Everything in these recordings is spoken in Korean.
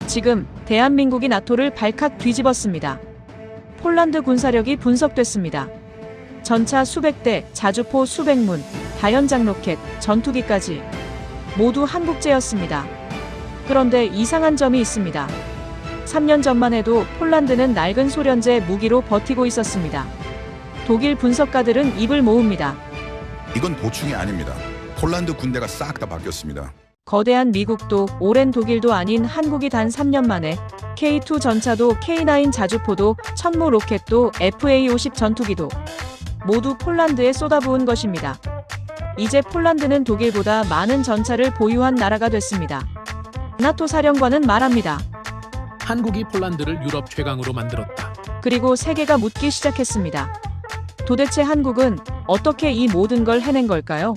지금 대한민국이 나토를 발칵 뒤집었습니다. 폴란드 군사력이 분석됐습니다. 전차 수백 대, 자주포 수백 문, 다연장 로켓, 전투기까지 모두 한국제였습니다. 그런데 이상한 점이 있습니다. 3년 전만 해도 폴란드는 낡은 소련제 무기로 버티고 있었습니다. 독일 분석가들은 입을 모읍니다. 이건 보충이 아닙니다. 폴란드 군대가 싹 다 바뀌었습니다. 거대한 미국도 오랜 독일도 아닌 한국이 단 3년 만에 K2 전차도 K9 자주포도 천무 로켓도 FA-50 전투기도 모두 폴란드에 쏟아부은 것입니다. 이제 폴란드는 독일보다 많은 전차를 보유한 나라가 됐습니다. 나토 사령관은 말합니다. 한국이 폴란드를 유럽 최강으로 만들었다. 그리고 세계가 묻기 시작했습니다. 도대체 한국은 어떻게 이 모든 걸 해낸 걸까요?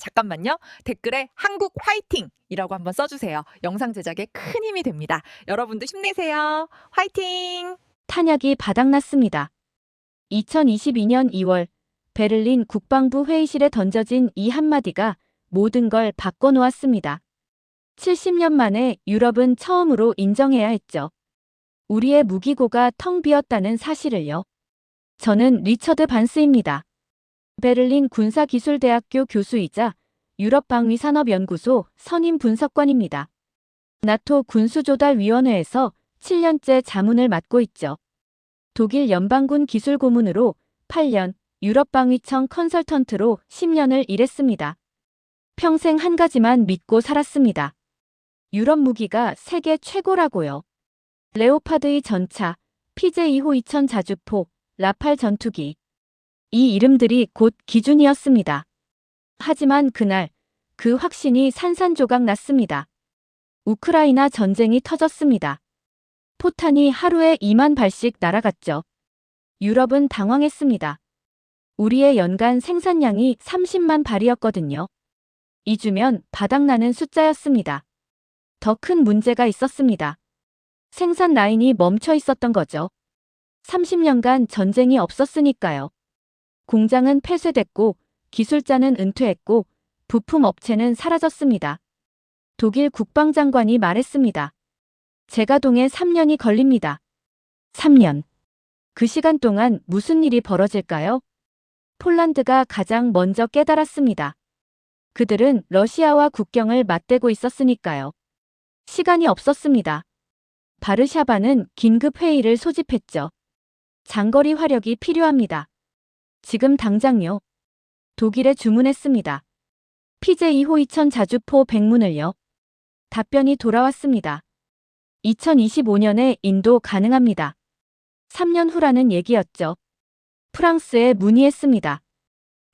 잠깐만요. 댓글에 한국 화이팅! 이라고 한번 써주세요. 영상 제작에 큰 힘이 됩니다. 여러분도 힘내세요. 화이팅! 탄약이 바닥났습니다. 2022년 2월 베를린 국방부 회의실에 던져진 이 한마디가 모든 걸 바꿔놓았습니다. 70년 만에 유럽은 처음으로 인정해야 했죠. 우리의 무기고가 텅 비었다는 사실을요. 저는 리처드 반스입니다. 베를린 군사기술대학교 교수이자 유럽방위산업연구소 선임 분석관입니다. 나토 군수조달위원회에서 7년째 자문을 맡고 있죠. 독일 연방군 기술고문으로 8년, 유럽방위청 컨설턴트로 10년을 일했습니다. 평생 한 가지만 믿고 살았습니다. 유럽 무기가 세계 최고라고요. 레오파드의 전차, PJ2호 2000 자주포, 라팔 전투기. 이 이름들이 곧 기준이었습니다. 하지만 그날 그 확신이 산산조각 났습니다. 우크라이나 전쟁이 터졌습니다. 포탄이 하루에 2만 발씩 날아갔죠. 유럽은 당황했습니다. 우리의 연간 생산량이 30만 발이었거든요. 2주면 바닥나는 숫자였습니다. 더 큰 문제가 있었습니다. 생산 라인이 멈춰 있었던 거죠. 30년간 전쟁이 없었으니까요. 공장은 폐쇄됐고 기술자는 은퇴했고 부품 업체는 사라졌습니다. 독일 국방장관이 말했습니다. 재가동에 3년이 걸립니다. 3년. 그 시간 동안 무슨 일이 벌어질까요? 폴란드가 가장 먼저 깨달았습니다. 그들은 러시아와 국경을 맞대고 있었으니까요. 시간이 없었습니다. 바르샤바는 긴급 회의를 소집했죠. 장거리 화력이 필요합니다. 지금 당장요. 독일에 주문했습니다. PJ2호 2000 자주포 100문을요. 답변이 돌아왔습니다. 2025년에 인도 가능합니다. 3년 후라는 얘기였죠. 프랑스에 문의했습니다.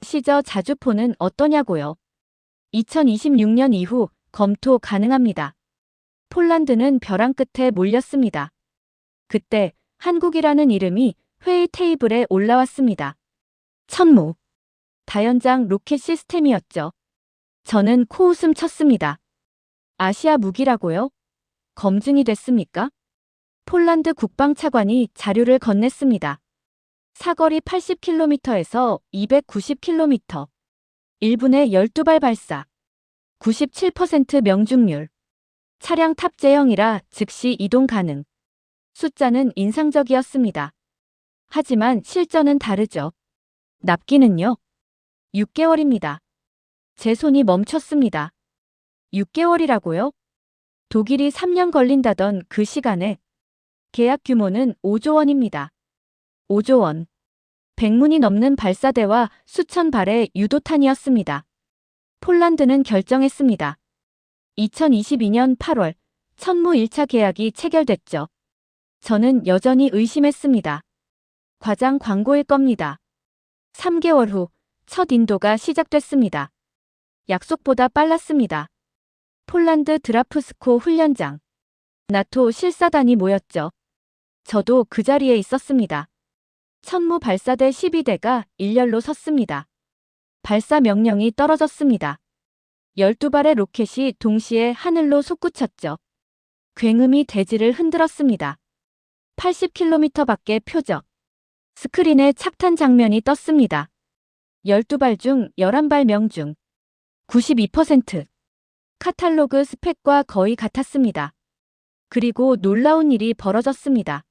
시저 자주포는 어떠냐고요? 2026년 이후 검토 가능합니다. 폴란드는 벼랑 끝에 몰렸습니다. 그때 한국이라는 이름이 회의 테이블에 올라왔습니다. 천무. 다연장 로켓 시스템이었죠. 저는 코웃음 쳤습니다. 아시아 무기라고요? 검증이 됐습니까? 폴란드 국방차관이 자료를 건넸습니다. 사거리 80km에서 290km. 1분에 12발 발사. 97% 명중률. 차량 탑재형이라 즉시 이동 가능. 숫자는 인상적이었습니다. 하지만 실전은 다르죠. 납기는요? 6개월입니다. 제 손이 멈췄습니다. 6개월이라고요? 독일이 3년 걸린다던 그 시간에 계약 규모는 5조 원입니다. 5조 원. 100문이 넘는 발사대와 수천 발의 유도탄이었습니다. 폴란드는 결정했습니다. 2022년 8월 천무 1차 계약이 체결됐죠. 저는 여전히 의심했습니다. 과장 광고일 겁니다. 3개월 후 첫 인도가 시작됐습니다. 약속보다 빨랐습니다. 폴란드 드라프스코 훈련장. 나토 실사단이 모였죠. 저도 그 자리에 있었습니다. 천무 발사대 12대가 일렬로 섰습니다. 발사 명령이 떨어졌습니다. 12발의 로켓이 동시에 하늘로 솟구쳤죠. 굉음이 대지를 흔들었습니다. 80km 밖의 표적. 스크린에 착탄 장면이 떴습니다. 12발 중 11발 명중. 92%. 카탈로그 스펙과 거의 같았습니다. 그리고 놀라운 일이 벌어졌습니다.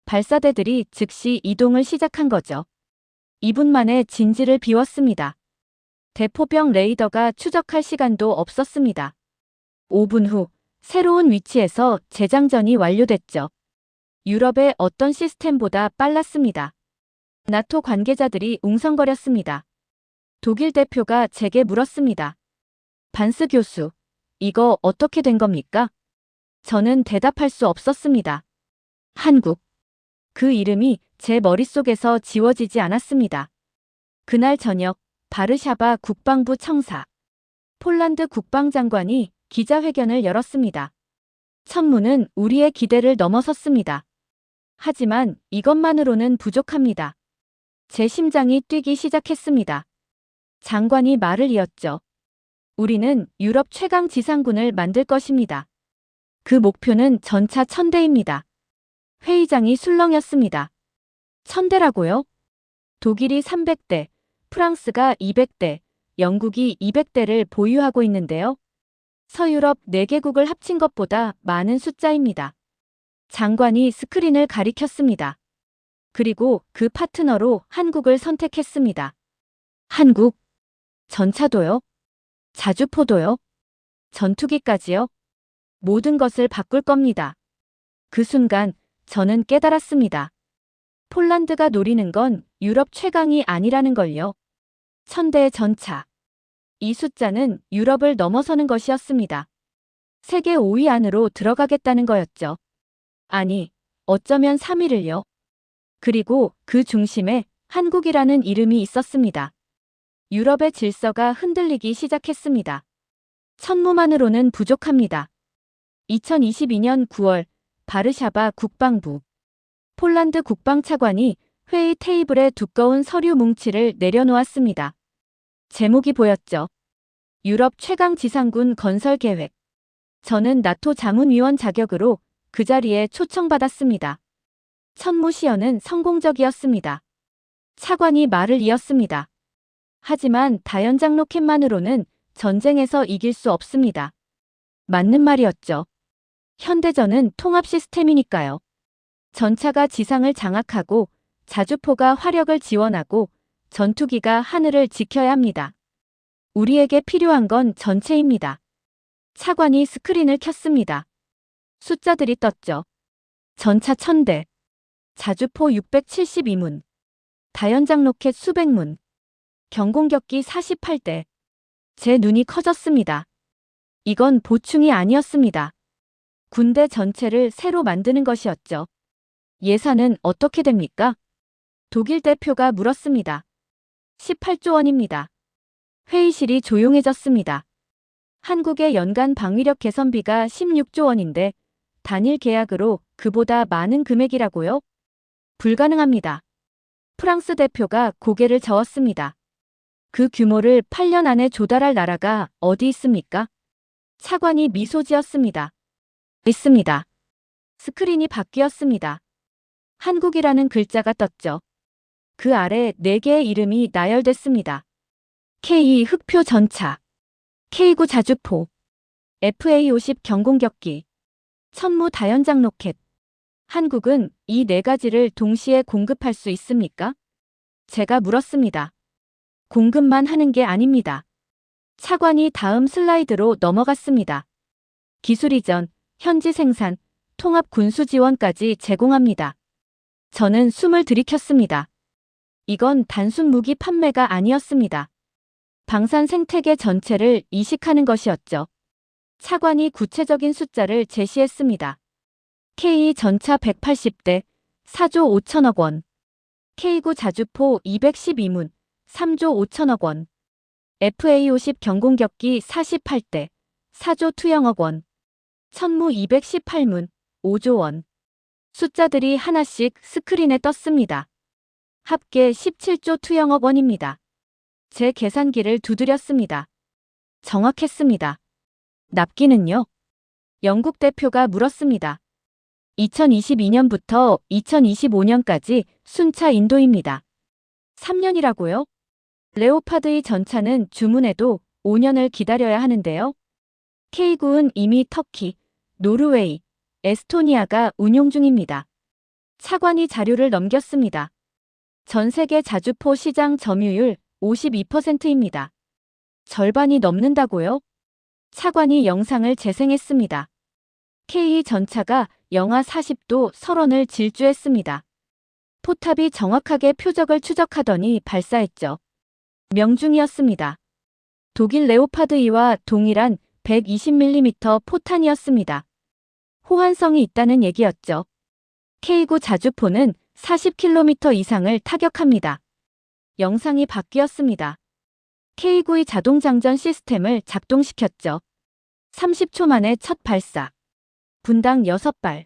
발사대들이 즉시 이동을 시작한 거죠. 2분 만에 진지를 비웠습니다. 대포병 레이더가 추적할 시간도 없었습니다. 5분 후 새로운 위치에서 재장전이 완료됐죠. 유럽의 어떤 시스템보다 빨랐습니다. 나토 관계자들이 웅성거렸습니다. 독일 대표가 제게 물었습니다. 반스 교수, 이거 어떻게 된 겁니까? 저는 대답할 수 없었습니다. 한국. 그 이름이 제 머릿속에서 지워지지 않았습니다. 그날 저녁 바르샤바 국방부 청사. 폴란드 국방장관이 기자회견을 열었습니다. 천문은 우리의 기대를 넘어섰습니다. 하지만 이것만으로는 부족합니다. 제 심장이 뛰기 시작했습니다. 장관이 말을 이었죠. 우리는 유럽 최강 지상군을 만들 것입니다. 그 목표는 전차 1000대입니다. 회의장이 술렁였습니다. 1000대라고요? 독일이 300대, 프랑스가 200대, 영국이 200대를 보유하고 있는데요. 서유럽 4개국을 합친 것보다 많은 숫자입니다. 장관이 스크린을 가리켰습니다. 그리고 그 파트너로 한국을 선택했습니다. 한국? 전차도요? 자주포도요? 전투기까지요? 모든 것을 바꿀 겁니다. 그 순간 저는 깨달았습니다. 폴란드가 노리는 건 유럽 최강이 아니라는 걸요. 1000대의 전차. 이 숫자는 유럽을 넘어서는 것이었습니다. 세계 5위 안으로 들어가겠다는 거였죠. 아니, 어쩌면 3위를요. 그리고 그 중심에 한국이라는 이름이 있었습니다. 유럽의 질서가 흔들리기 시작했습니다. 천무만으로는 부족합니다. 2022년 9월 바르샤바 국방부. 폴란드 국방차관이 회의 테이블에 두꺼운 서류 뭉치를 내려놓았습니다. 제목이 보였죠. 유럽 최강 지상군 건설 계획. 저는 나토 자문위원 자격으로 그 자리에 초청받았습니다. 천무 시연은 성공적이었습니다. 차관이 말을 이었습니다. 하지만 다연장 로켓만으로는 전쟁에서 이길 수 없습니다. 맞는 말이었죠. 현대전은 통합 시스템이니까요. 전차가 지상을 장악하고 자주포가 화력을 지원하고 전투기가 하늘을 지켜야 합니다. 우리에게 필요한 건 전체입니다. 차관이 스크린을 켰습니다. 숫자들이 떴죠. 전차 1000대, 자주포 672문, 다연장 로켓 수백 문, 경공격기 48대. 제 눈이 커졌습니다. 이건 보충이 아니었습니다. 군대 전체를 새로 만드는 것이었죠. 예산은 어떻게 됩니까? 독일 대표가 물었습니다. 18조 원입니다. 회의실이 조용해졌습니다. 한국의 연간 방위력 개선비가 16조 원인데 단일 계약으로 그보다 많은 금액이라고요? 불가능합니다. 프랑스 대표가 고개를 저었습니다. 그 규모를 8년 안에 조달할 나라가 어디 있습니까? 차관이 미소 지었습니다. 있습니다. 스크린이 바뀌었습니다. 한국이라는 글자가 떴죠. 그 아래 4개의 이름이 나열됐습니다. K2 흑표 전차, K9 자주포, FA50 경공격기, 천무 다연장 로켓. 한국은 이 4가지를 동시에 공급할 수 있습니까? 제가 물었습니다. 공급만 하는 게 아닙니다. 차관이 다음 슬라이드로 넘어갔습니다. 기술 이전, 현지 생산, 통합 군수 지원까지 제공합니다. 저는 숨을 들이켰습니다. 이건 단순 무기 판매가 아니었습니다. 방산 생태계 전체를 이식하는 것이었죠. 차관이 구체적인 숫자를 제시했습니다. K2 전차 180대, 4조 5천억 원. K9 자주포 212문, 3조 5천억 원. FA50 경공격기 48대, 4조 투영억 원. 천무 218문, 5조 원. 숫자들이 하나씩 스크린에 떴습니다. 합계 17조 투영억 원입니다. 제 계산기를 두드렸습니다. 정확했습니다. 납기는요? 영국 대표가 물었습니다. 2022년부터 2025년까지 순차 인도입니다. 3년이라고요? 레오파드의 전차는 주문해도 5년을 기다려야 하는데요. K9은 이미 터키, 노르웨이, 에스토니아가 운용 중입니다. 차관이 자료를 넘겼습니다. 전 세계 자주포 시장 점유율 52%입니다. 절반이 넘는다고요? 차관이 영상을 재생했습니다. K 전차가 영하 40도 설원을 질주했습니다. 포탑이 정확하게 표적을 추적하더니 발사했죠. 명중이었습니다. 독일 레오파드 2와 동일한 120mm 포탄이었습니다. 호환성이 있다는 얘기였죠. K9 자주포는 40km 이상을 타격합니다. 영상이 바뀌었습니다. K9의 자동장전 시스템을 작동시켰죠. 30초 만에 첫 발사. 분당 6발.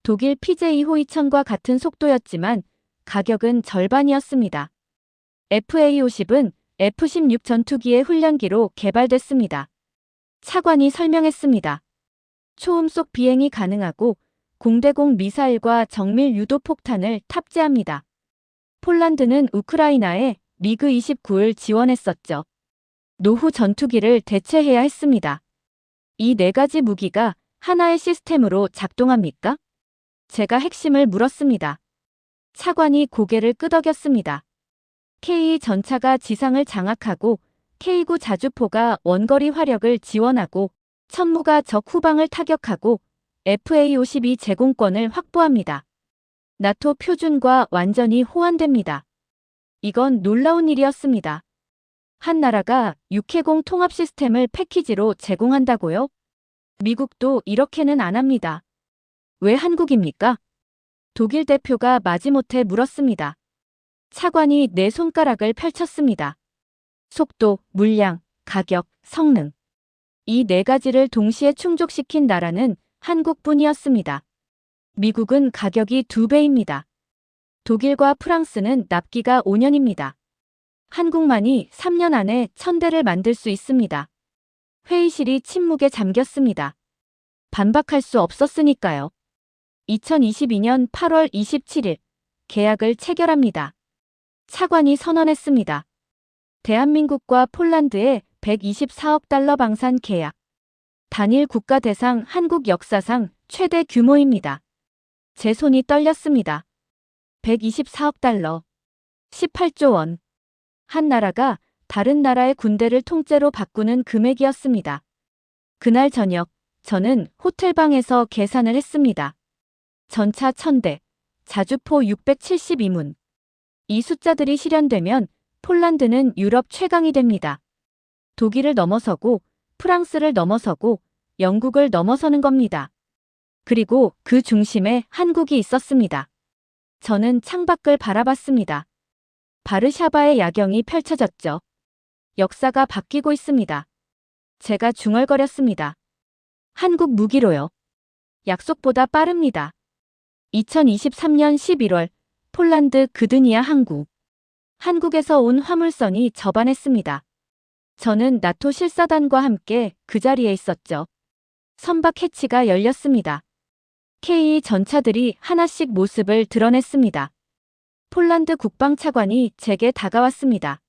독일 PJ 호이천과 같은 속도였지만 가격은 절반이었습니다. FA-50은 F-16 전투기의 훈련기로 개발됐습니다. 차관이 설명했습니다. 초음속 비행이 가능하고 공대공 미사일과 정밀 유도 폭탄을 탑재합니다. 폴란드는 우크라이나에 미그 29를 지원했었죠. 노후 전투기를 대체해야 했습니다. 이 네 가지 무기가 하나의 시스템으로 작동합니까? 제가 핵심을 물었습니다. 차관이 고개를 끄덕였습니다. K 전차가 지상을 장악하고 K9 자주포가 원거리 화력을 지원하고 천무가 적 후방을 타격하고 FA-52 제공권을 확보합니다. 나토 표준과 완전히 호환됩니다. 이건 놀라운 일이었습니다. 한 나라가 육해공 통합 시스템을 패키지로 제공한다고요? 미국도 이렇게는 안 합니다. 왜 한국입니까? 독일 대표가 마지못해 물었습니다. 차관이 네 손가락을 펼쳤습니다. 속도, 물량, 가격, 성능. 이 네 가지를 동시에 충족시킨 나라는 한국뿐이었습니다. 미국은 가격이 2배입니다. 독일과 프랑스는 납기가 5년입니다. 한국만이 3년 안에 1000대를 만들 수 있습니다. 회의실이 침묵에 잠겼습니다. 반박할 수 없었으니까요. 2022년 8월 27일 계약을 체결합니다. 차관이 선언했습니다. 대한민국과 폴란드의 124억 달러 방산 계약. 단일 국가 대상 한국 역사상 최대 규모입니다. 제 손이 떨렸습니다. 124억 달러. 18조 원. 한 나라가 다른 나라의 군대를 통째로 바꾸는 금액이었습니다. 그날 저녁, 저는 호텔방에서 계산을 했습니다. 전차 1000대, 자주포 672문. 이 숫자들이 실현되면 폴란드는 유럽 최강이 됩니다. 독일을 넘어서고 프랑스를 넘어서고 영국을 넘어서는 겁니다. 그리고 그 중심에 한국이 있었습니다. 저는 창밖을 바라봤습니다. 바르샤바의 야경이 펼쳐졌죠. 역사가 바뀌고 있습니다. 제가 중얼거렸습니다. 한국 무기로요. 약속보다 빠릅니다. 2023년 11월 폴란드 그드니아 항구. 한국에서 온 화물선이 접안했습니다. 저는 나토 실사단과 함께 그 자리에 있었죠. 선박 해치가 열렸습니다. K 전차들이 하나씩 모습을 드러냈습니다. 폴란드 국방차관이 제게 다가왔습니다.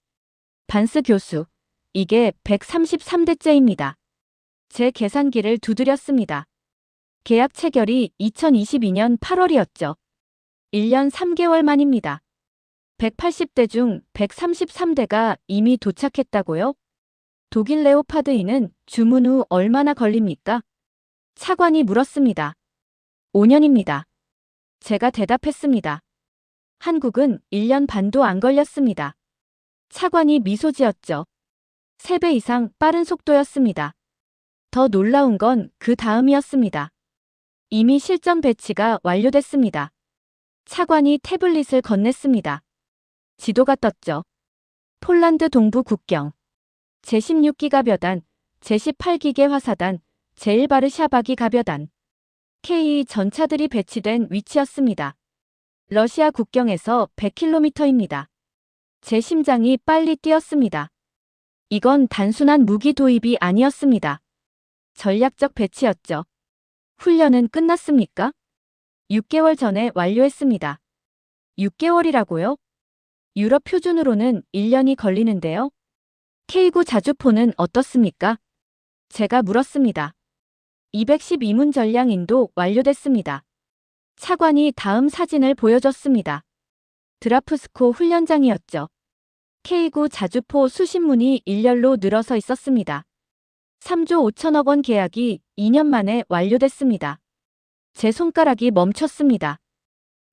반스 교수, 이게 133대째입니다. 제 계산기를 두드렸습니다. 계약 체결이 2022년 8월이었죠. 1년 3개월 만입니다. 180대 중 133대가 이미 도착했다고요? 독일 레오파드 2는 주문 후 얼마나 걸립니까? 차관이 물었습니다. 5년입니다. 제가 대답했습니다. 한국은 1년 반도 안 걸렸습니다. 차관이 미소 지었죠. 3배 이상 빠른 속도였습니다. 더 놀라운 건 그 다음이었습니다. 이미 실전 배치가 완료됐습니다. 차관이 태블릿을 건넸습니다. 지도가 떴죠. 폴란드 동부 국경. 제16기가 벼단, 제18기계 화사단, 제1바르샤바기 가벼단. K 전차들이 배치된 위치였습니다. 러시아 국경에서 100km입니다. 제 심장이 빨리 뛰었습니다. 이건 단순한 무기 도입이 아니었습니다. 전략적 배치였죠. 훈련은 끝났습니까? 6개월 전에 완료했습니다. 6개월이라고요? 유럽 표준으로는 1년이 걸리는데요. K9 자주포는 어떻습니까? 제가 물었습니다. 212문 전량 인도 완료됐습니다. 차관이 다음 사진을 보여줬습니다. 드라프스코 훈련장이었죠. K9 자주포 수십 문이 일렬로 늘어서 있었습니다. 3조 5천억 원 계약이 2년 만에 완료됐습니다. 제 손가락이 멈췄습니다.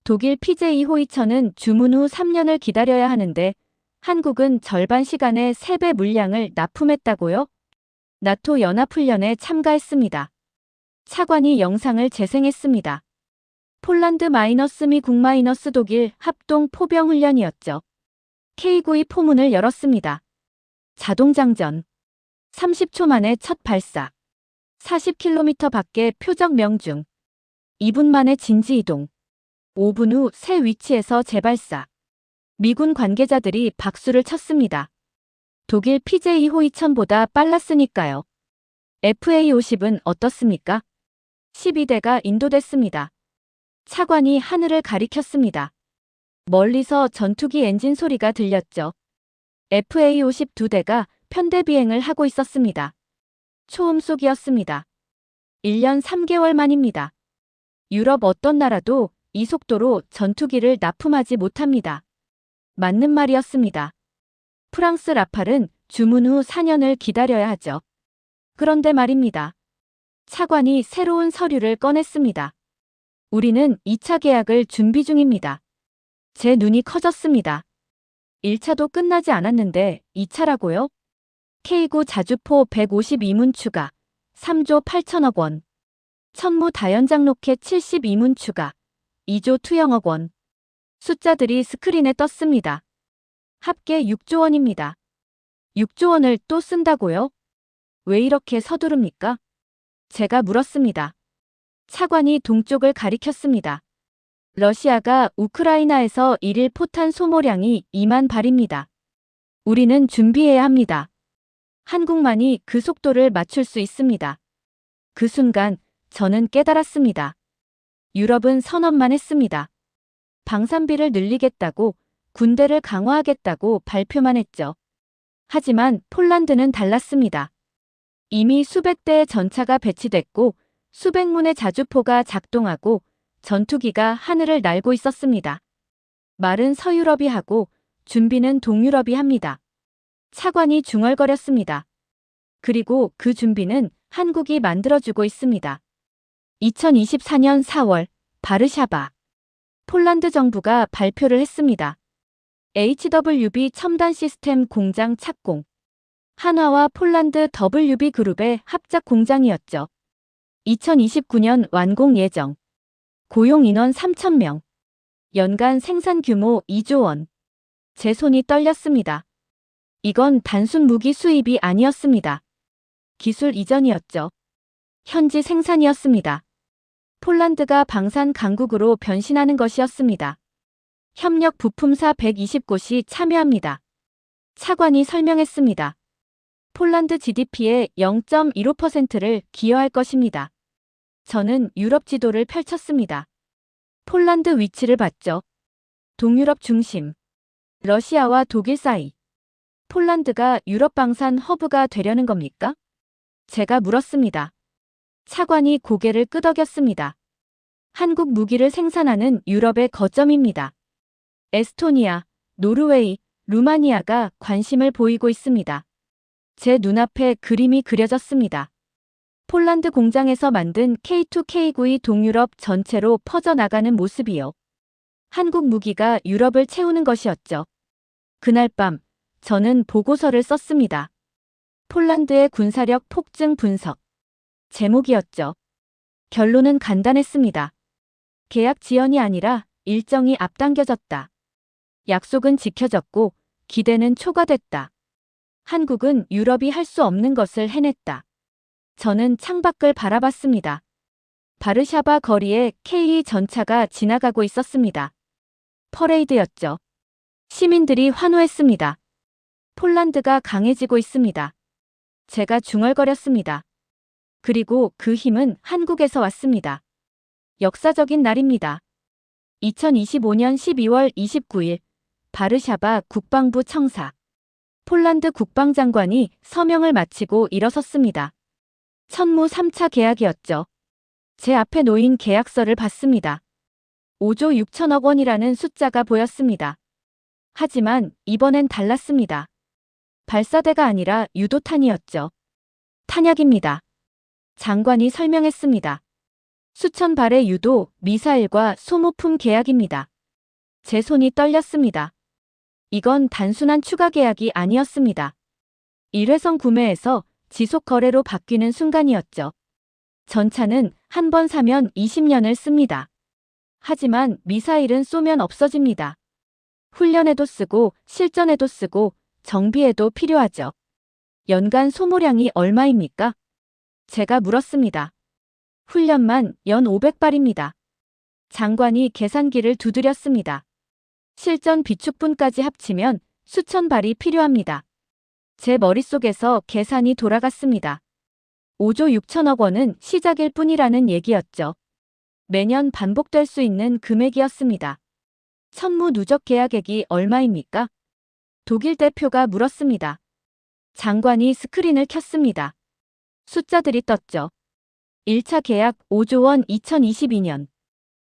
독일 PJ 호이처는 주문 후 3년을 기다려야 하는데 한국은 절반 시간에 3배 물량을 납품했다고요? 나토 연합훈련에 참가했습니다. 차관이 영상을 재생했습니다. 폴란드 마이너스 미국 마이너스 독일 합동 포병훈련이었죠. K9의 포문을 열었습니다. 자동장전. 30초 만에 첫 발사. 40km 밖에 표적 명중. 2분 만에 진지이동. 5분 후 새 위치에서 재발사. 미군 관계자들이 박수를 쳤습니다. 독일 PJ 호이천보다 빨랐으니까요. FA-50은 어떻습니까? 12대가 인도됐습니다. 차관이 하늘을 가리켰습니다. 멀리서 전투기 엔진 소리가 들렸죠. FA-50 2대가 편대 비행을 하고 있었습니다. 초음속이었습니다. 1년 3개월 만입니다. 유럽 어떤 나라도 이 속도로 전투기를 납품하지 못합니다. 맞는 말이었습니다. 프랑스 라팔은 주문 후 4년을 기다려야 하죠. 그런데 말입니다. 차관이 새로운 서류를 꺼냈습니다. 우리는 2차 계약을 준비 중입니다. 제 눈이 커졌습니다. 1차도 끝나지 않았는데 2차라고요? K9 자주포 152문 추가, 3조 8천억 원. 천무 다연장 로켓 72문 추가, 2조 투영억 원. 숫자들이 스크린에 떴습니다. 합계 6조 원입니다. 6조 원을 또 쓴다고요? 왜 이렇게 서두릅니까? 제가 물었습니다. 차관이 동쪽을 가리켰습니다. 러시아가 우크라이나에서 1일 포탄 소모량이 2만 발입니다. 우리는 준비해야 합니다. 한국만이 그 속도를 맞출 수 있습니다. 그 순간 저는 깨달았습니다. 유럽은 선언만 했습니다. 방산비를 늘리겠다고, 군대를 강화하겠다고 발표만 했죠. 하지만 폴란드는 달랐습니다. 이미 수백 대의 전차가 배치됐고 수백 문의 자주포가 작동하고 전투기가 하늘을 날고 있었습니다. 말은 서유럽이 하고 준비는 동유럽이 합니다. 차관이 중얼거렸습니다. 그리고 그 준비는 한국이 만들어주고 있습니다. 2024년 4월 바르샤바. 폴란드 정부가 발표를 했습니다. HWB 첨단 시스템 공장 착공. 한화와 폴란드 WB 그룹의 합작 공장이었죠. 2029년 완공 예정. 고용 인원 3,000명. 연간 생산 규모 2조 원. 제 손이 떨렸습니다. 이건 단순 무기 수입이 아니었습니다. 기술 이전이었죠. 현지 생산이었습니다. 폴란드가 방산 강국으로 변신하는 것이었습니다. 협력 부품사 120곳이 참여합니다. 차관이 설명했습니다. 폴란드 GDP의 0.15%를 기여할 것입니다. 저는 유럽 지도를 펼쳤습니다. 폴란드 위치를 봤죠. 동유럽 중심. 러시아와 독일 사이. 폴란드가 유럽 방산 허브가 되려는 겁니까? 제가 물었습니다. 차관이 고개를 끄덕였습니다. 한국 무기를 생산하는 유럽의 거점입니다. 에스토니아, 노르웨이, 루마니아가 관심을 보이고 있습니다. 제 눈앞에 그림이 그려졌습니다. 폴란드 공장에서 만든 K2, K9의 동유럽 전체로 퍼져나가는 모습이요. 한국 무기가 유럽을 채우는 것이었죠. 그날 밤, 저는 보고서를 썼습니다. 폴란드의 군사력 폭증 분석. 제목이었죠. 결론은 간단했습니다. 계약 지연이 아니라 일정이 앞당겨졌다. 약속은 지켜졌고 기대는 초과됐다. 한국은 유럽이 할 수 없는 것을 해냈다. 저는 창밖을 바라봤습니다. 바르샤바 거리에 K2 전차가 지나가고 있었습니다. 퍼레이드였죠. 시민들이 환호했습니다. 폴란드가 강해지고 있습니다. 제가 중얼거렸습니다. 그리고 그 힘은 한국에서 왔습니다. 역사적인 날입니다. 2025년 12월 29일 바르샤바 국방부 청사. 폴란드 국방장관이 서명을 마치고 일어섰습니다. 천무 3차 계약이었죠. 제 앞에 놓인 계약서를 봤습니다. 5조 6천억 원이라는 숫자가 보였습니다. 하지만 이번엔 달랐습니다. 발사대가 아니라 유도탄이었죠. 탄약입니다. 장관이 설명했습니다. 수천 발의 유도, 미사일과 소모품 계약입니다. 제 손이 떨렸습니다. 이건 단순한 추가 계약이 아니었습니다. 일회성 구매에서 지속 거래로 바뀌는 순간이었죠. 전차는 한 번 사면 20년을 씁니다. 하지만 미사일은 쏘면 없어집니다. 훈련에도 쓰고 실전에도 쓰고 정비에도 필요하죠. 연간 소모량이 얼마입니까? 제가 물었습니다. 훈련만 연 500발입니다. 장관이 계산기를 두드렸습니다. 실전 비축분까지 합치면 수천 발이 필요합니다. 제 머릿속에서 계산이 돌아갔습니다. 5조 6천억 원은 시작일 뿐이라는 얘기였죠. 매년 반복될 수 있는 금액이었습니다. 천무 누적 계약액이 얼마입니까? 독일 대표가 물었습니다. 장관이 스크린을 켰습니다. 숫자들이 떴죠. 1차 계약 5조 원 2022년,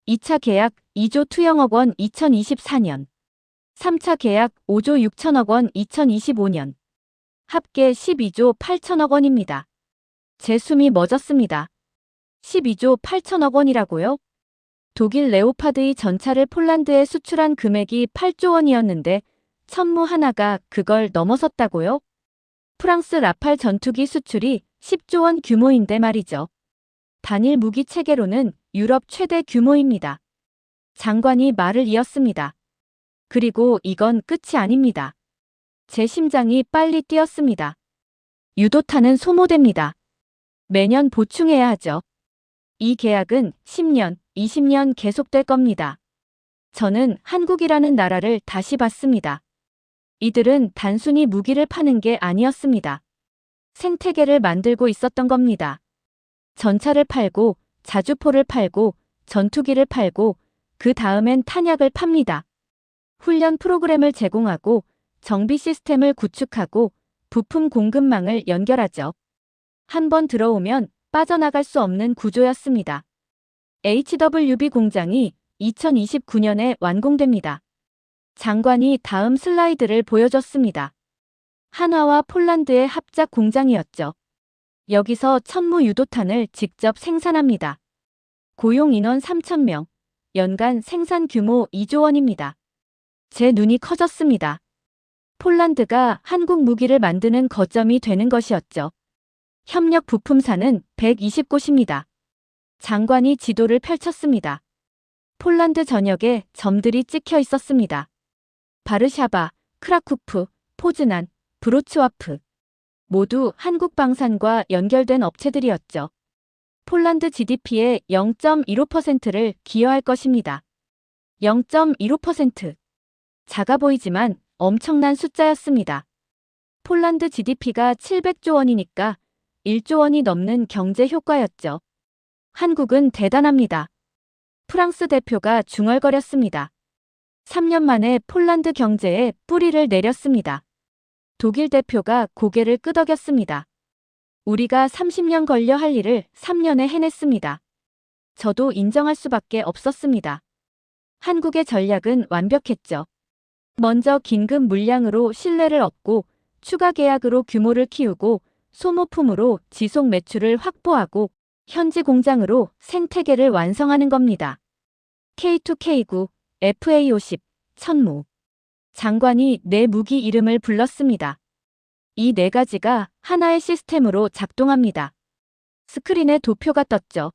2차 계약 2조 투영억 원 2024년, 3차 계약 5조 6천억 원 2025년, 합계 12조 8천억 원입니다. 제 숨이 멎었습니다. 12조 8천억 원이라고요? 독일 레오파드 2 전차를 폴란드에 수출한 금액이 8조 원이었는데 천무 하나가 그걸 넘어섰다고요? 프랑스 라팔 전투기 수출이 10조 원 규모인데 말이죠. 단일 무기 체계로는 유럽 최대 규모입니다. 장관이 말을 이었습니다. 그리고 이건 끝이 아닙니다. 제 심장이 빨리 뛰었습니다. 유도탄은 소모됩니다. 매년 보충해야 하죠. 이 계약은 10년, 20년 계속될 겁니다. 저는 한국이라는 나라를 다시 봤습니다. 이들은 단순히 무기를 파는 게 아니었습니다. 생태계를 만들고 있었던 겁니다. 전차를 팔고, 자주포를 팔고, 전투기를 팔고, 그 다음엔 탄약을 팝니다. 훈련 프로그램을 제공하고, 정비 시스템을 구축하고, 부품 공급망을 연결하죠. 한 번 들어오면 빠져나갈 수 없는 구조였습니다. HWB 공장이 2029년에 완공됩니다. 장관이 다음 슬라이드를 보여줬습니다. 한화와 폴란드의 합작 공장이었죠. 여기서 천무 유도탄을 직접 생산합니다. 고용 인원 3,000명, 연간 생산 규모 2조 원입니다. 제 눈이 커졌습니다. 폴란드가 한국 무기를 만드는 거점이 되는 것이었죠. 협력 부품사는 120곳입니다. 장관이 지도를 펼쳤습니다. 폴란드 전역에 점들이 찍혀 있었습니다. 바르샤바, 크라쿠프, 포즈난, 브로츠와프. 모두 한국 방산과 연결된 업체들이었죠. 폴란드 GDP의 0.15%를 기여할 것입니다. 0.15%. 작아 보이지만 엄청난 숫자였습니다. 폴란드 GDP가 700조 원이니까 1조 원이 넘는 경제 효과였죠. 한국은 대단합니다. 프랑스 대표가 중얼거렸습니다. 3년 만에 폴란드 경제에 뿌리를 내렸습니다. 독일 대표가 고개를 끄덕였습니다. 우리가 30년 걸려 할 일을 3년에 해냈습니다. 저도 인정할 수밖에 없었습니다. 한국의 전략은 완벽했죠. 먼저 긴급 물량으로 신뢰를 얻고 추가 계약으로 규모를 키우고 소모품으로 지속 매출을 확보하고 현지 공장으로 생태계를 완성하는 겁니다. K2K9, FA50, 천무. 장관이 네 무기 이름을 불렀습니다. 이 네 가지가 하나의 시스템으로 작동합니다. 스크린에 도표가 떴죠.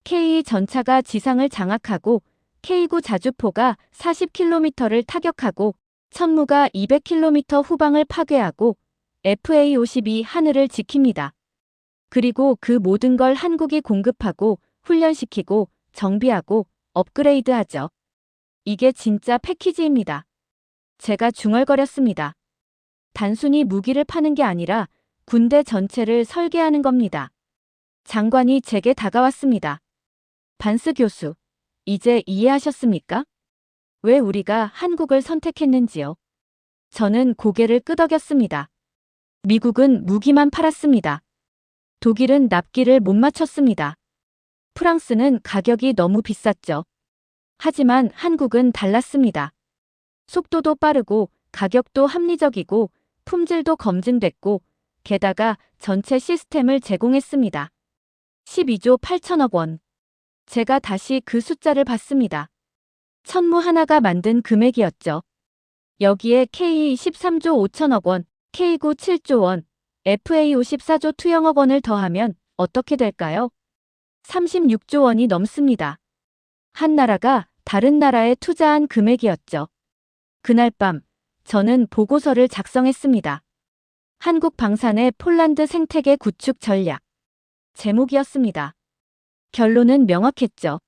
K2 전차가 지상을 장악하고 K9 자주포가 40km를 타격하고 천무가 200km 후방을 파괴하고 FA52 하늘을 지킵니다. 그리고 그 모든 걸 한국이 공급하고 훈련시키고 정비하고 업그레이드하죠. 이게 진짜 패키지입니다. 제가 중얼거렸습니다. 단순히 무기를 파는 게 아니라 군대 전체를 설계하는 겁니다. 장관이 제게 다가왔습니다. 반스 교수, 이제 이해하셨습니까? 왜 우리가 한국을 선택했는지요? 저는 고개를 끄덕였습니다. 미국은 무기만 팔았습니다. 독일은 납기를 못 맞췄습니다. 프랑스는 가격이 너무 비쌌죠. 하지만 한국은 달랐습니다. 속도도 빠르고 가격도 합리적이고 품질도 검증됐고 게다가 전체 시스템을 제공했습니다. 12조 8천억 원. 제가 다시 그 숫자를 봤습니다. 천무 하나가 만든 금액이었죠. 여기에 K 13조 5천억 원, K9 7조 원, FA 54조 2영억 원을 더하면 어떻게 될까요? 36조 원이 넘습니다. 한 나라가 다른 나라에 투자한 금액이었죠. 그날 밤 저는 보고서를 작성했습니다. 한국 방산의 폴란드 생태계 구축 전략. 제목이었습니다. 결론은 명확했죠.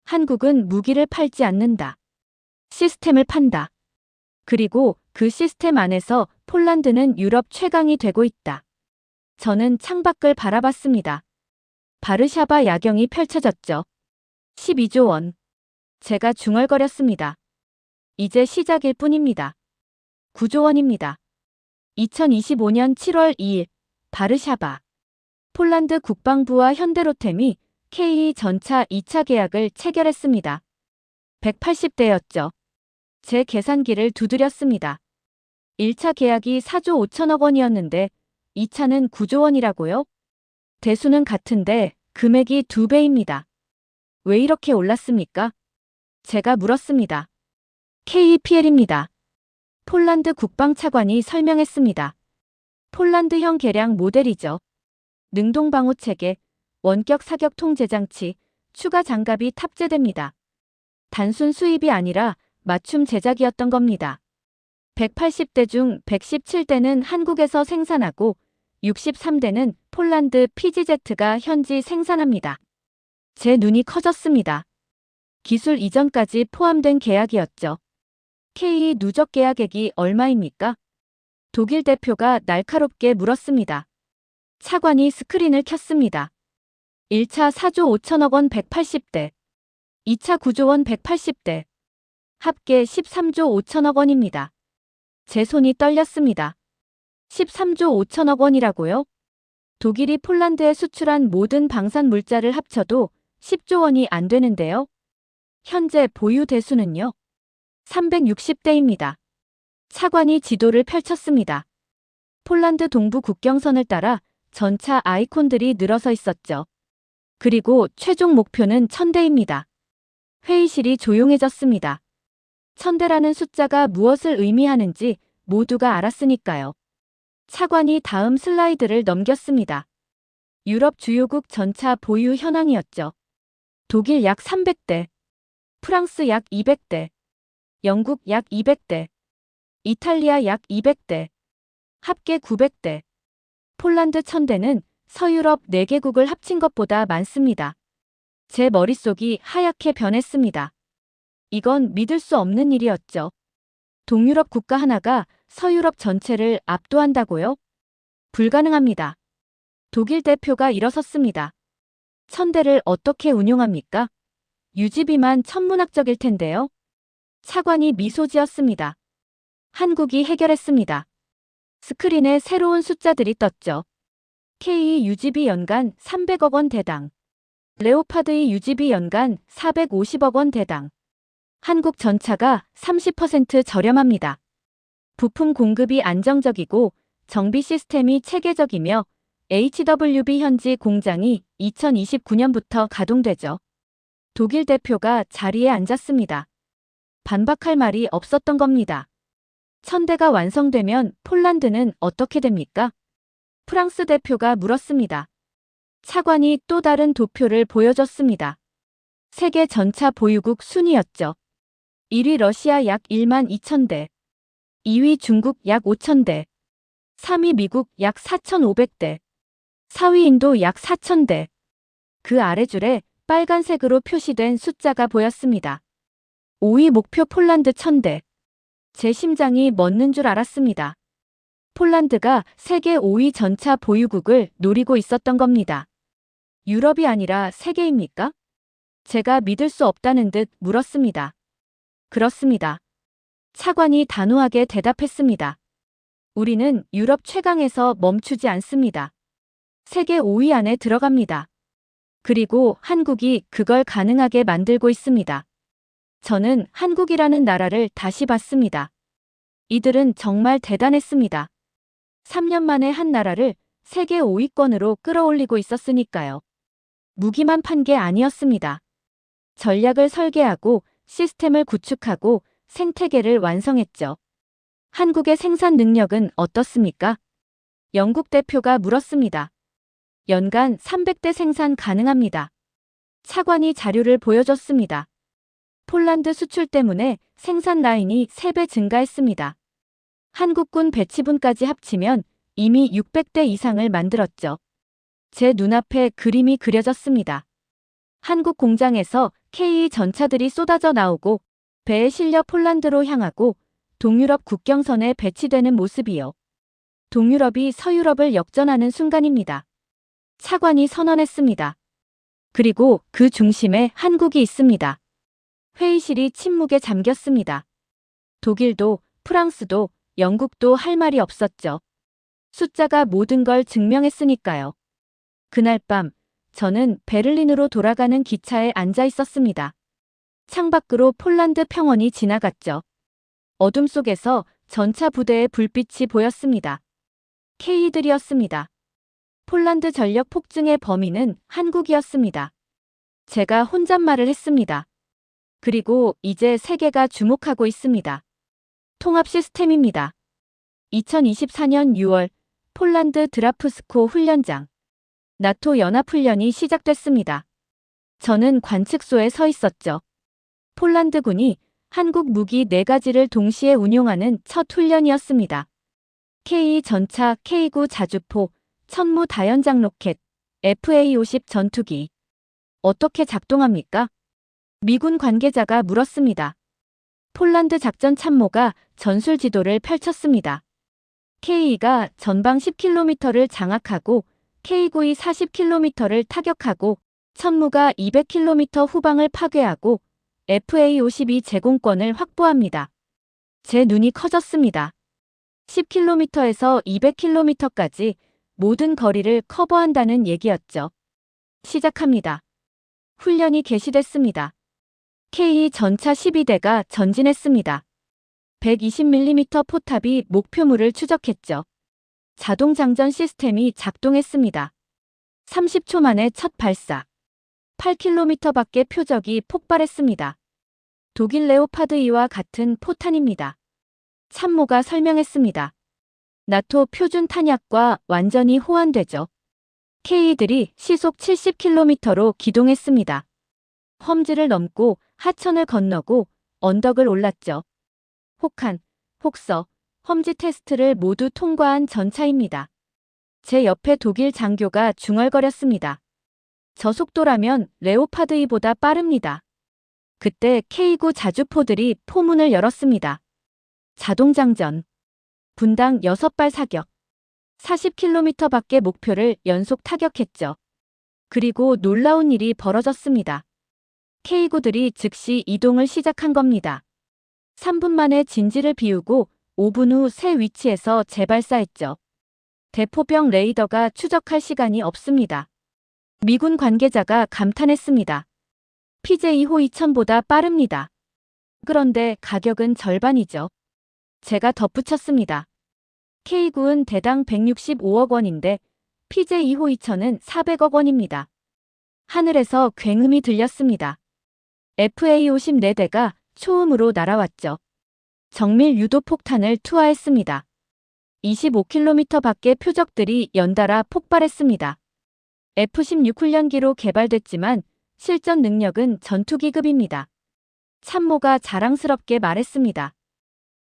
한국은 무기를 팔지 않는다. 시스템을 판다. 그리고 그 시스템 안에서 폴란드는 유럽 최강이 되고 있다. 저는 창밖을 바라봤습니다. 바르샤바 야경이 펼쳐졌죠. 12조 원. 제가 중얼거렸습니다. 이제 시작일 뿐입니다. 9조 원입니다. 2025년 7월 2일 바르샤바. 폴란드 국방부와 현대로템이 K 전차 2차 계약을 체결했습니다. 180대였죠. 제 계산기를 두드렸습니다. 1차 계약이 4조 5천억 원이었는데 2차는 9조 원이라고요? 대수는 같은데 금액이 2배입니다. 왜 이렇게 올랐습니까? 제가 물었습니다. KPL입니다. 폴란드 국방차관이 설명했습니다. 폴란드형 개량 모델이죠. 능동방호 체계, 원격 사격 통제 장치, 추가 장갑이 탑재됩니다. 단순 수입이 아니라 맞춤 제작이었던 겁니다. 180대 중 117대는 한국에서 생산하고 63대는 폴란드 PGZ가 현지 생산합니다. 제 눈이 커졌습니다. 기술 이전까지 포함된 계약이었죠. K 누적 계약액이 얼마입니까? 독일 대표가 날카롭게 물었습니다. 차관이 스크린을 켰습니다. 1차 4조 5천억 원 180대, 2차 9조 원 180대, 합계 13조 5천억 원입니다. 제 손이 떨렸습니다. 13조 5천억 원이라고요? 독일이 폴란드에 수출한 모든 방산 물자를 합쳐도 10조 원이 안 되는데요. 현재 보유 대수는요? 360대입니다. 차관이 지도를 펼쳤습니다. 폴란드 동부 국경선을 따라 전차 아이콘들이 늘어서 있었죠. 그리고 최종 목표는 1000대입니다. 회의실이 조용해졌습니다. 1000대라는 숫자가 무엇을 의미하는지 모두가 알았으니까요. 차관이 다음 슬라이드를 넘겼습니다. 유럽 주요국 전차 보유 현황이었죠. 독일 약 300대, 프랑스 약 200대, 영국 약 200대, 이탈리아 약 200대, 합계 900대, 폴란드 1000대는 서유럽 4개국을 합친 것보다 많습니다. 제 머릿속이 하얗게 변했습니다. 이건 믿을 수 없는 일이었죠. 동유럽 국가 하나가 서유럽 전체를 압도한다고요? 불가능합니다. 독일 대표가 일어섰습니다. 1000대를 어떻게 운용합니까? 유지비만 천문학적일 텐데요. 차관이 미소 지었습니다. 한국이 해결했습니다. 스크린에 새로운 숫자들이 떴죠. K 유지비 연간 300억 원 대당. 레오파드의 유지비 연간 450억 원 대당. 한국 전차가 30% 저렴합니다. 부품 공급이 안정적이고 정비 시스템이 체계적이며 HWB 현지 공장이 2029년부터 가동되죠. 독일 대표가 자리에 앉았습니다. 반박할 말이 없었던 겁니다. 1000대가 완성되면 폴란드는 어떻게 됩니까? 프랑스 대표가 물었습니다. 차관이 또 다른 도표를 보여줬습니다. 세계 전차 보유국 순위였죠. 1위 러시아 약 1만 2천대, 2위 중국 약 5천대, 3위 미국 약 4,500대, 4위 인도 약 4,000대. 그 아래줄에 빨간색으로 표시된 숫자가 보였습니다. 5위 목표 폴란드 1000대. 제 심장이 멎는 줄 알았습니다. 폴란드가 세계 5위 전차 보유국을 노리고 있었던 겁니다. 유럽이 아니라 세계입니까? 제가 믿을 수 없다는 듯 물었습니다. 그렇습니다. 차관이 단호하게 대답했습니다. 우리는 유럽 최강에서 멈추지 않습니다. 세계 5위 안에 들어갑니다. 그리고 한국이 그걸 가능하게 만들고 있습니다. 저는 한국이라는 나라를 다시 봤습니다. 이들은 정말 대단했습니다. 3년 만에 한 나라를 세계 5위권으로 끌어올리고 있었으니까요. 무기만 판 게 아니었습니다. 전략을 설계하고 시스템을 구축하고 생태계를 완성했죠. 한국의 생산 능력은 어떻습니까? 영국 대표가 물었습니다. 연간 300대 생산 가능합니다. 차관이 자료를 보여줬습니다. 폴란드 수출 때문에 생산 라인이 3배 증가했습니다. 한국군 배치분까지 합치면 이미 600대 이상을 만들었죠. 제 눈앞에 그림이 그려졌습니다. 한국 공장에서 K 전차들이 쏟아져 나오고 배에 실려 폴란드로 향하고 동유럽 국경선에 배치되는 모습이요. 동유럽이 서유럽을 역전하는 순간입니다. 차관이 선언했습니다. 그리고 그 중심에 한국이 있습니다. 회의실이 침묵에 잠겼습니다. 독일도, 프랑스도, 영국도 할 말이 없었죠. 숫자가 모든 걸 증명했으니까요. 그날 밤, 저는 베를린으로 돌아가는 기차에 앉아 있었습니다. 창밖으로 폴란드 평원이 지나갔죠. 어둠 속에서 전차 부대의 불빛이 보였습니다. K들이었습니다. 폴란드 전력 폭증의 범인은 한국이었습니다. 제가 혼잣말을 했습니다. 그리고 이제 세계가 주목하고 있습니다. 통합 시스템입니다. 2024년 6월 폴란드 드라프스코 훈련장. 나토 연합훈련이 시작됐습니다. 저는 관측소에 서 있었죠. 폴란드군이 한국 무기 4가지를 동시에 운용하는 첫 훈련이었습니다. K 전차, K9 자주포, 천무 다연장 로켓, FA-50 전투기. 어떻게 작동합니까? 미군 관계자가 물었습니다. 폴란드 작전 참모가 전술 지도를 펼쳤습니다. K가 전방 10km를 장악하고 K9이 40km를 타격하고 천무가 200km 후방을 파괴하고 FA-52 제공권을 확보합니다. 제 눈이 커졌습니다. 10km에서 200km까지 모든 거리를 커버한다는 얘기였죠. 시작합니다. 훈련이 개시됐습니다. K 전차 12대가 전진했습니다. 120mm 포탑이 목표물을 추적했죠. 자동 장전 시스템이 작동했습니다. 30초 만에 첫 발사. 8km 밖의 표적이 폭발했습니다. 독일 레오파드 2와 같은 포탄입니다. 참모가 설명했습니다. 나토 표준 탄약과 완전히 호환되죠. K들이 시속 70km로 기동했습니다. 험지를 넘고 하천을 건너고 언덕을 올랐죠. 혹한, 혹서, 험지 테스트를 모두 통과한 전차입니다. 제 옆에 독일 장교가 중얼거렸습니다. 저 속도라면 레오파드 2보다 빠릅니다. 그때 K9 자주포들이 포문을 열었습니다. 자동장전. 분당 6발 사격. 40km 밖의 목표를 연속 타격했죠. 그리고 놀라운 일이 벌어졌습니다. K9들이 즉시 이동을 시작한 겁니다. 3분 만에 진지를 비우고 5분 후 새 위치에서 재발사했죠. 대포병 레이더가 추적할 시간이 없습니다. 미군 관계자가 감탄했습니다. PJ-2호 2000보다 빠릅니다. 그런데 가격은 절반이죠. 제가 덧붙였습니다. K9은 대당 165억 원인데 PJ-2호 2000은 400억 원입니다. 하늘에서 굉음이 들렸습니다. FA-50 4대가 초음으로 날아왔죠. 정밀 유도 폭탄을 투하했습니다. 25km 밖의 표적들이 연달아 폭발했습니다. F-16 훈련기로 개발됐지만 실전 능력은 전투기급입니다. 참모가 자랑스럽게 말했습니다.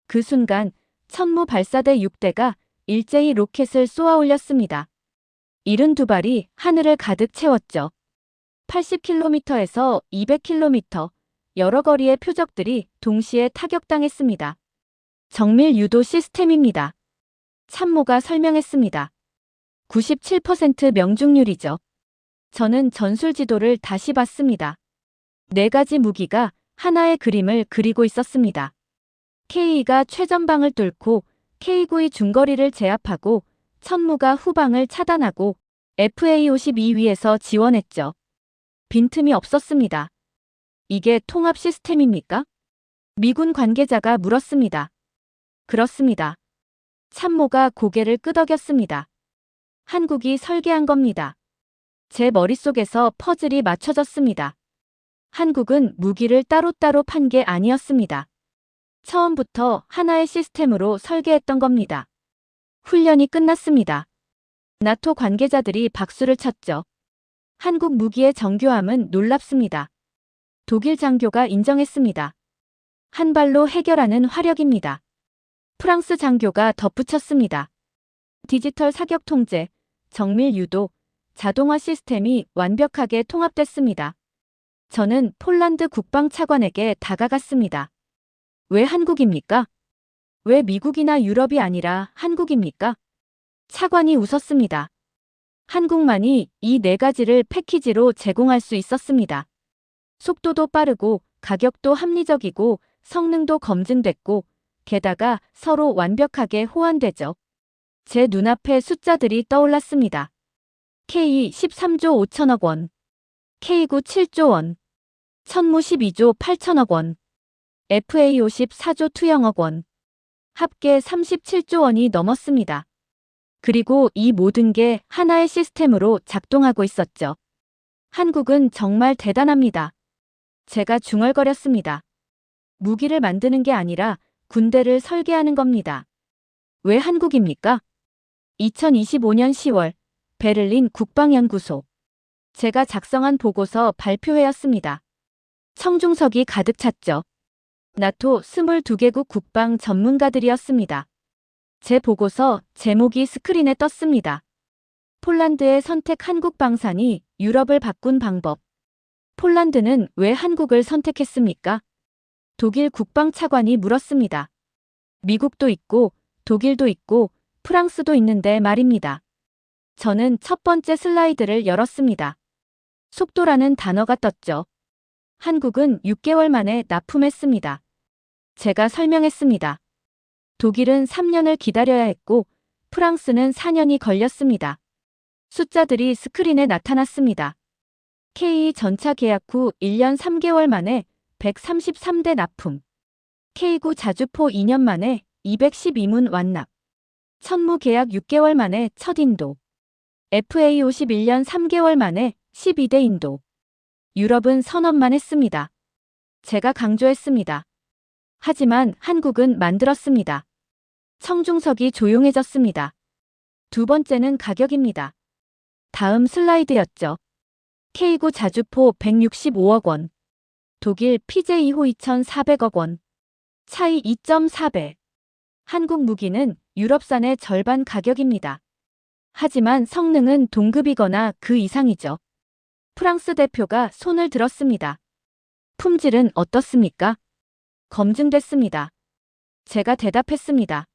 그 순간 천무 발사대 6대가 일제히 로켓을 쏘아 올렸습니다. 72발이 하늘을 가득 채웠죠. 80km에서 200km 여러 거리의 표적들이 동시에 타격당했습니다. 정밀 유도 시스템입니다. 참모가 설명했습니다. 97% 명중률이죠. 저는 전술 지도를 다시 봤습니다. 4가지 무기가 하나의 그림을 그리고 있었습니다. K가 최전방을 뚫고 K9의 중거리를 제압하고 천무가 후방을 차단하고 FA52위에서 지원했죠. 빈틈이 없었습니다. 이게 통합 시스템입니까? 미군 관계자가 물었습니다. 그렇습니다. 참모가 고개를 끄덕였습니다. 한국이 설계한 겁니다. 제 머릿속에서 퍼즐이 맞춰졌습니다. 한국은 무기를 따로따로 판 게 아니었습니다. 처음부터 하나의 시스템으로 설계했던 겁니다. 훈련이 끝났습니다. 나토 관계자들이 박수를 쳤죠. 한국 무기의 정교함은 놀랍습니다. 독일 장교가 인정했습니다. 한 발로 해결하는 화력입니다. 프랑스 장교가 덧붙였습니다. 디지털 사격 통제, 정밀 유도, 자동화 시스템이 완벽하게 통합됐습니다. 저는 폴란드 국방차관에게 다가갔습니다. 왜 한국입니까? 왜 미국이나 유럽이 아니라 한국입니까? 차관이 웃었습니다. 한국만이 이 4가지를 패키지로 제공할 수 있었습니다. 속도도 빠르고 가격도 합리적이고 성능도 검증됐고 게다가 서로 완벽하게 호환되죠. 제 눈앞에 숫자들이 떠올랐습니다. K 13조 5천억 원, K9 7조 원, 천무 12조 8천억 원, FA 54조 투영억 원, 합계 37조 원이 넘었습니다. 그리고 이 모든 게 하나의 시스템으로 작동하고 있었죠. 한국은 정말 대단합니다. 제가 중얼거렸습니다. 무기를 만드는 게 아니라 군대를 설계하는 겁니다. 왜 한국입니까? 2025년 10월 베를린 국방연구소. 제가 작성한 보고서 발표회였습니다. 청중석이 가득 찼죠. 나토 22개국 국방 전문가들이었습니다. 제 보고서 제목이 스크린에 떴습니다. 폴란드의 선택 한국 방산이 유럽을 바꾼 방법. 폴란드는 왜 한국을 선택했습니까? 독일 국방차관이 물었습니다. 미국도 있고 독일도 있고 프랑스도 있는데 말입니다. 저는 첫 번째 슬라이드를 열었습니다. 속도라는 단어가 떴죠. 한국은 6개월 만에 납품했습니다. 제가 설명했습니다. 독일은 3년을 기다려야 했고 프랑스는 4년이 걸렸습니다. 숫자들이 스크린에 나타났습니다. K 전차 계약 후 1년 3개월 만에 133대 납품. K9 자주포 2년 만에 212문 완납. 천무 계약 6개월 만에 첫 인도. FA 51년 3개월 만에 12대 인도. 유럽은 선언만 했습니다. 제가 강조했습니다. 하지만 한국은 만들었습니다. 청중석이 조용해졌습니다. 두 번째는 가격입니다. 다음 슬라이드였죠. K9 자주포 165억 원. 독일 PJ2호 2,400억 원. 차이 2.4배. 한국 무기는 유럽산의 절반 가격입니다. 하지만 성능은 동급이거나 그 이상이죠. 프랑스 대표가 손을 들었습니다. 품질은 어떻습니까? 검증됐습니다. 제가 대답했습니다.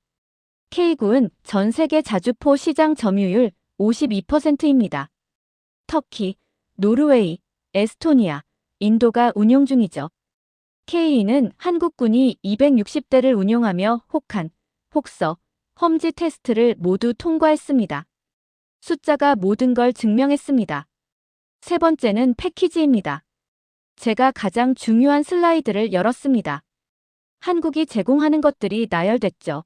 K9은 전 세계 자주포 시장 점유율 52%입니다. 터키, 노르웨이, 에스토니아, 인도가 운용 중이죠. K2는 한국군이 260대를 운용하며 혹한, 혹서, 험지 테스트를 모두 통과했습니다. 숫자가 모든 걸 증명했습니다. 세 번째는 패키지입니다. 제가 가장 중요한 슬라이드를 열었습니다. 한국이 제공하는 것들이 나열됐죠.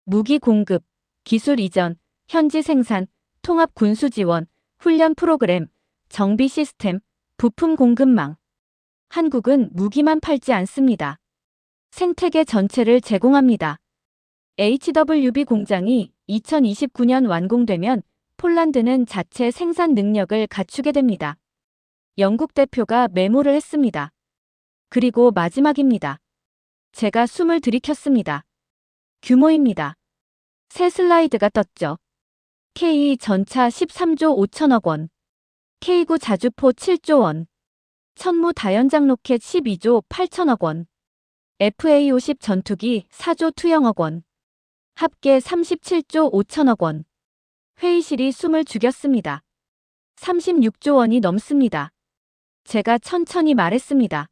무기 공급, 기술 이전, 현지 생산, 통합 군수 지원, 훈련 프로그램, 정비 시스템, 부품 공급망. 한국은 무기만 팔지 않습니다. 생태계 전체를 제공합니다. HWB 공장이 2029년 완공되면 폴란드는 자체 생산 능력을 갖추게 됩니다. 영국 대표가 메모를 했습니다. 그리고 마지막입니다. 제가 숨을 들이켰습니다. 규모입니다. 새 슬라이드가 떴죠. K 전차 13조 5천억 원, K9 자주포 7조 원, 천무 다연장 로켓 12조 8천억 원, FA50 전투기 4조 투영억 원, 합계 37조 5천억 원. 회의실이 숨을 죽였습니다. 36조 원이 넘습니다. 제가 천천히 말했습니다.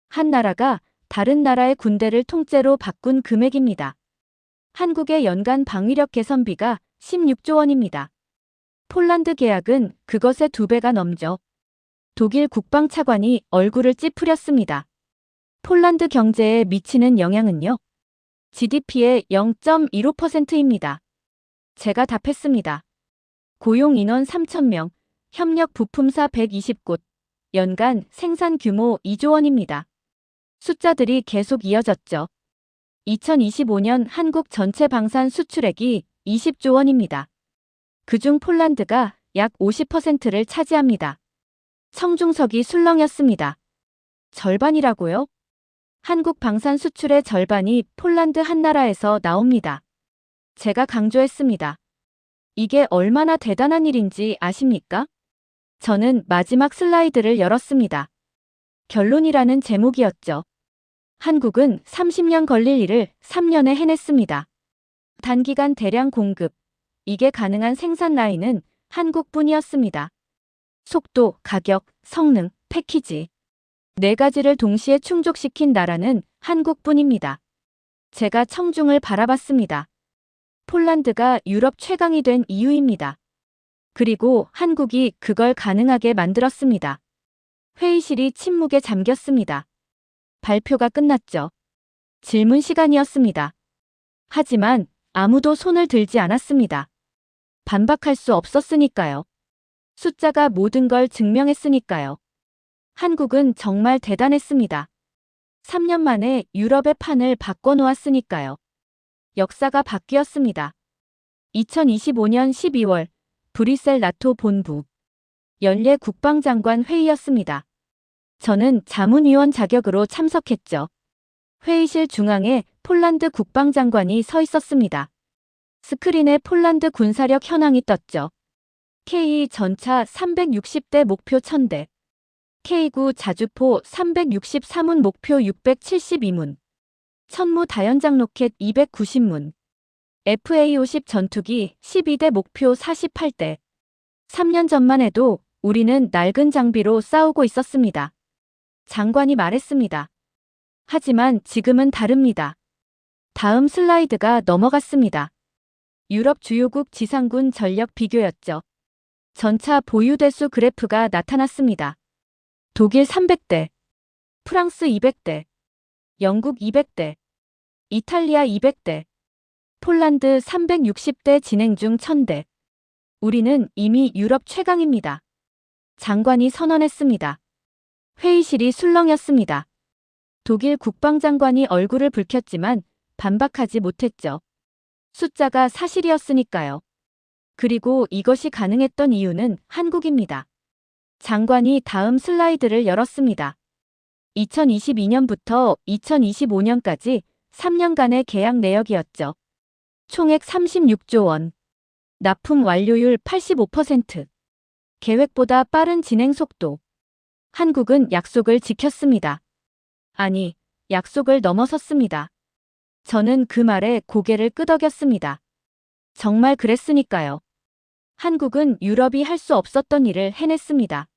한 나라가 다른 나라의 군대를 통째로 바꾼 금액입니다. 한국의 연간 방위력 개선비가 16조 원입니다. 폴란드 계약은 그것의 2배가 넘죠. 독일 국방차관이 얼굴을 찌푸렸습니다. 폴란드 경제에 미치는 영향은요? GDP의 0.15%입니다. 제가 답했습니다. 고용 인원 3,000명, 협력 부품사 120곳, 연간 생산 규모 2조 원입니다. 숫자들이 계속 이어졌죠. 2025년 한국 전체 방산 수출액이 20조 원입니다. 그중 폴란드가 약 50%를 차지합니다. 청중석이 술렁였습니다. 절반이라고요? 한국 방산 수출의 절반이 폴란드 한 나라에서 나옵니다. 제가 강조했습니다. 이게 얼마나 대단한 일인지 아십니까? 저는 마지막 슬라이드를 열었습니다. 결론이라는 제목이었죠. 한국은 30년 걸릴 일을 3년에 해냈습니다. 단기간 대량 공급. 이게 가능한 생산 라인은 한국뿐이었습니다. 속도, 가격, 성능, 패키지. 4가지를 동시에 충족시킨 나라는 한국뿐입니다. 제가 청중을 바라봤습니다. 폴란드가 유럽 최강이 된 이유입니다. 그리고 한국이 그걸 가능하게 만들었습니다. 회의실이 침묵에 잠겼습니다. 발표가 끝났죠. 질문 시간이었습니다. 하지만 아무도 손을 들지 않았습니다. 반박할 수 없었으니까요. 숫자가 모든 걸 증명했으니까요. 한국은 정말 대단했습니다. 3년 만에 유럽의 판을 바꿔놓았으니까요. 역사가 바뀌었습니다. 2025년 12월 브뤼셀 나토 본부 연례 국방장관 회의였습니다. 저는 자문위원 자격으로 참석했죠. 회의실 중앙에 폴란드 국방장관이 서 있었습니다. 스크린에 폴란드 군사력 현황이 떴죠. K 전차 360대 목표 1000대, K9 자주포 363문 목표 672문, 천무 다연장 로켓 290문, FA50 전투기 12대 목표 48대. 3년 전만 해도 우리는 낡은 장비로 싸우고 있었습니다. 장관이 말했습니다. 하지만 지금은 다릅니다. 다음 슬라이드가 넘어갔습니다. 유럽 주요국 지상군 전력 비교였죠. 전차 보유 대수 그래프가 나타났습니다. 독일 300대, 프랑스 200대, 영국 200대, 이탈리아 200대, 폴란드 360대 진행 중 1000대. 우리는 이미 유럽 최강입니다. 장관이 선언했습니다. 회의실이 술렁였습니다. 독일 국방장관이 얼굴을 붉혔지만 반박하지 못했죠. 숫자가 사실이었으니까요. 그리고 이것이 가능했던 이유는 한국입니다. 장관이 다음 슬라이드를 열었습니다. 2022년부터 2025년까지 3년간의 계약 내역이었죠. 총액 36조 원. 납품 완료율 85%. 계획보다 빠른 진행 속도. 한국은 약속을 지켰습니다. 아니, 약속을 넘어섰습니다. 저는 그 말에 고개를 끄덕였습니다. 정말 그랬으니까요. 한국은 유럽이 할 수 없었던 일을 해냈습니다.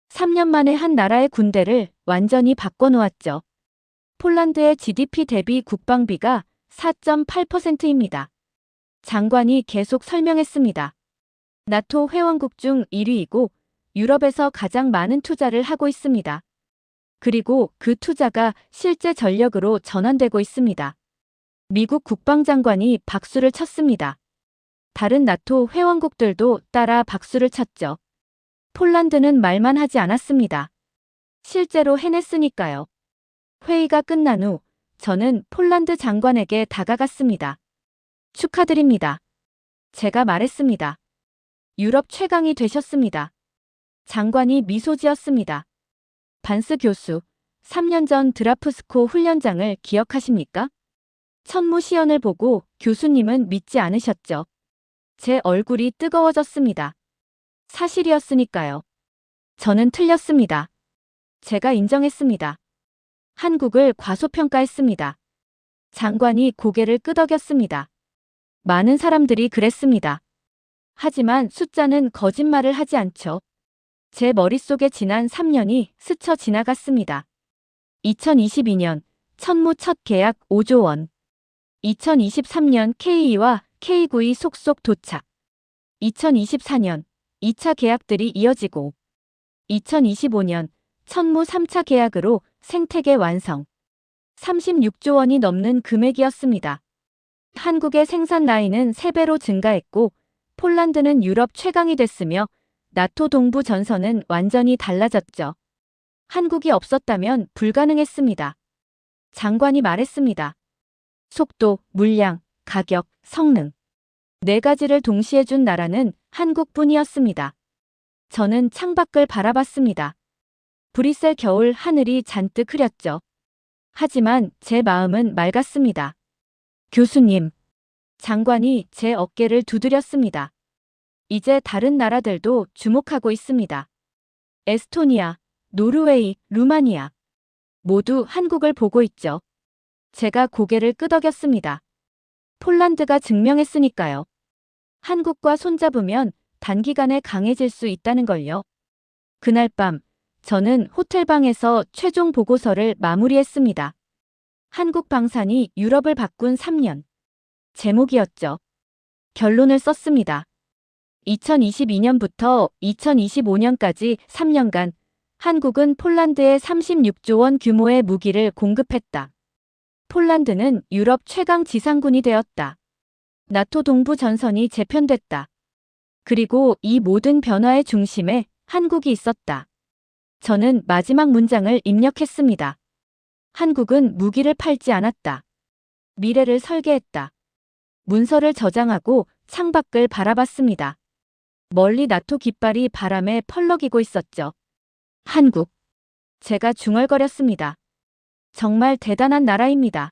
3년 만에 한 나라의 군대를 완전히 바꿔놓았죠. 폴란드의 GDP 대비 국방비가 4.8%입니다. 장관이 계속 설명했습니다. 나토 회원국 중 1위이고 유럽에서 가장 많은 투자를 하고 있습니다. 그리고 그 투자가 실제 전력으로 전환되고 있습니다. 미국 국방장관이 박수를 쳤습니다. 다른 나토 회원국들도 따라 박수를 쳤죠. 폴란드는 말만 하지 않았습니다. 실제로 해냈으니까요. 회의가 끝난 후 저는 폴란드 장관에게 다가갔습니다. 축하드립니다. 제가 말했습니다. 유럽 최강이 되셨습니다. 장관이 미소 지었습니다. 반스 교수, 3년 전 드라프스코 훈련장을 기억하십니까? 천무 시연을 보고 교수님은 믿지 않으셨죠. 제 얼굴이 뜨거워졌습니다. 사실이었으니까요. 저는 틀렸습니다. 제가 인정했습니다. 한국을 과소평가했습니다. 장관이 고개를 끄덕였습니다. 많은 사람들이 그랬습니다. 하지만 숫자는 거짓말을 하지 않죠. 제 머릿속에 지난 3년이 스쳐 지나갔습니다. 2022년 천무 첫 계약 5조 원. 2023년 K2와 K9이 속속 도착. 2024년 2차 계약들이 이어지고 2025년 천무 3차 계약으로 생태계 완성. 36조 원이 넘는 금액이었습니다. 한국의 생산 라인은 3배로 증가했고 폴란드는 유럽 최강이 됐으며 나토 동부 전선은 완전히 달라졌죠. 한국이 없었다면 불가능했습니다. 장관이 말했습니다. 속도, 물량, 가격, 성능. 4가지를 동시에 준 나라는 한국뿐이었습니다. 저는 창밖을 바라봤습니다. 브뤼셀 겨울 하늘이 잔뜩 흐렸죠. 하지만 제 마음은 맑았습니다. 교수님. 장관이 제 어깨를 두드렸습니다. 이제 다른 나라들도 주목하고 있습니다. 에스토니아, 노르웨이, 루마니아. 모두 한국을 보고 있죠. 제가 고개를 끄덕였습니다. 폴란드가 증명했으니까요. 한국과 손잡으면 단기간에 강해질 수 있다는 걸요. 그날 밤, 저는 호텔방에서 최종 보고서를 마무리했습니다. 한국 방산이 유럽을 바꾼 3년. 제목이었죠. 결론을 썼습니다. 2022년부터 2025년까지 3년간 한국은 폴란드에 36조 원 규모의 무기를 공급했다. 폴란드는 유럽 최강 지상군이 되었다. 나토 동부 전선이 재편됐다. 그리고 이 모든 변화의 중심에 한국이 있었다. 저는 마지막 문장을 입력했습니다. 한국은 무기를 팔지 않았다. 미래를 설계했다. 문서를 저장하고 창밖을 바라봤습니다. 멀리 나토 깃발이 바람에 펄럭이고 있었죠. 한국. 제가 중얼거렸습니다. 정말 대단한 나라입니다.